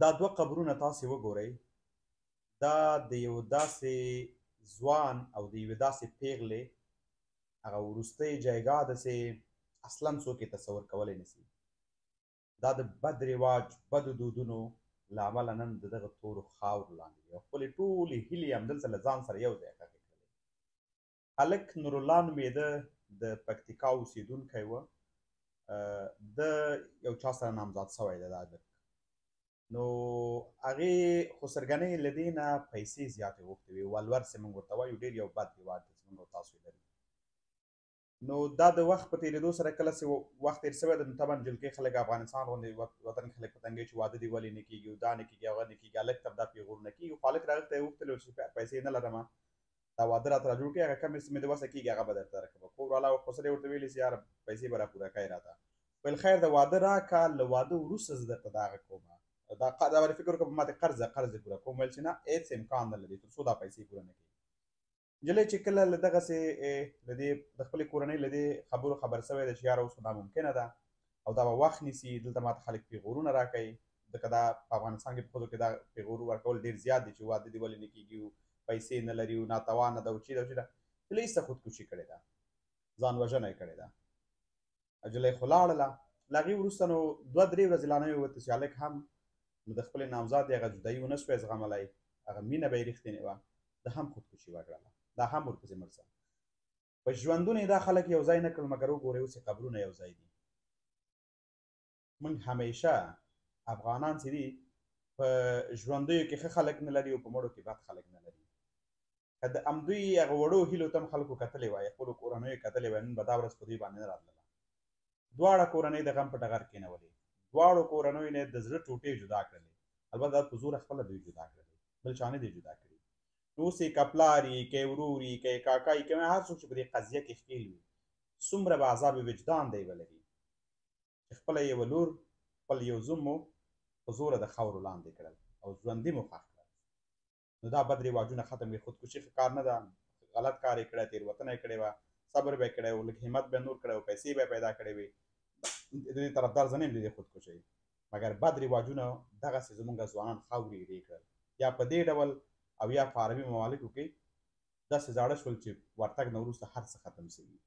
دا دوه قبرونه تاسې وګورئ، دا د یو داسې ځوان او د یوې داسې پیغلې هغه وروستی جایګاه ده چې اصلا څوک یې تصور کولی نشي. دا د بد رواج بدو دودونو له امله نن د دغه تورو خاورو لاندې دي او خپلې ټولې هیلې یې همدلته له ځان سره یو ځای ښخې کړلې. هلک نورالله نومېده، د پکتیکا اوسېدونکی و، د یو چا سره نامزاد شوی دی دا هلک. نو هغې خو سرګنۍ له دې نه پیسې زیاتې غوښتې وې، ولور چې موږ ورته وایو، ډېر یو بد رواج دی چې موږ او تاسو یې لرو. نو دا د وخت په تېرېدو سره کله چې وخت تېر شوی دی، نو طبعا جلکۍ خلک افغانستان غوندې وطن کې خلک پتنګوي چې واده دې ولې نه کېږي او دا نه کېږي هغه نه کېږي. هلک ته دا پیغورونه کېږي، خو هلک راغلی ته یې وغوښتل چې پیسې نه لرمه، دا واده راته را جوړ کړي، هغه کمې چې مې د وسه کېږي هغه به درته درکړم. کور والا خو څه دی ورته ویلي چې یاره پیسې به را پوره کوې راته. ویل خیر د واده راکړه، له واده وروسته زه درته دغه کومه، دا باندې فکر وکړه ما دې قرض دې پوره کوم. ویل چې نه، هېڅ امکان نه لري تر څو دا پیسې پوره نه کړي. نجلۍ چې کله له دغسې له دې د خپلې کورنۍ له دې خبرو خبر شوی دی چې یاره اوس خو ناممکنه ده او دا به وخت نیسي، دلته ماته خلک پیغورونه راکوي، ځکه دا په افغانستان کې په ښځو کې دا پیغور ورکول ډېر زیات دي چې واده دې ولې نه کېږي او پیسې نه لري او ناتوانه ده او چې ده او چې ده. نجلۍ څه خودکشي کړې ده، ځان وژنه یې کړې ده. نجلۍ خو لاړله، له هغې وروسته نو 2-3 ورځې لا نه وې وتې چې هلک هم نو د خپلې نامزادې هغه جدایي ونه شوی زغملی، هغه مینه به یې رښتینې وه، ده هم خودکشي وکړله، دا هم ورپسې مړ شه. په ژوندونه یې دا خلک یو ځای نه کړل، مګر وګورئ اوس یې قبرونه یو ځای دي. موږ همیشه افغانان چې دي په ژوندیو کې ښه خلک نه لري او په مړو کې بد خلک نه لري. که د همدوی هغه وړو هیلو ته هم خلکو کتلی وای، خپلو کورنیو یې کتلی وای، نن به دا ورځ په دوی باندې نه راتلله. دواړه کورنۍ د غم په ټغر کېنولې، دواړو کورنیو نه د زړه ټوټې جدا کړلې، البته دا په زوره خپله دوی جدا کړلې، بل چا نه دی جدا کړي. نو اوس یې که پلار یې، که یې ورور یې، که یې کاکا یې، که هر څوک چې په دې قضیه کې ښکېل وي، څومره به عذاب وجدان دی به لري چې خپله یوه لور خپل یو زوم مو په زوره د خاورو لاندې کړل او ژوندي مو ښخ کړل. نو دا بد رواجونه ختم کړي. خودکشي ښه کار نه ده، غلط کار یې کړی، تېروتنه یې کړې وه، صبر به یې کړی و، لږ همت به یې نور کړی و، پیسې به یې پیدا کړې وې. د دې طرفدار زه نه یم د دې خودکشۍ، مګر بد رواجونه دغسې زموږ ځوانان خاورې ایرې کړل، یا په دې ډول او یا په عربي ممالکو کې داسې زاړه شول چې ورتګ نه وروسته هر څه ختم شوي.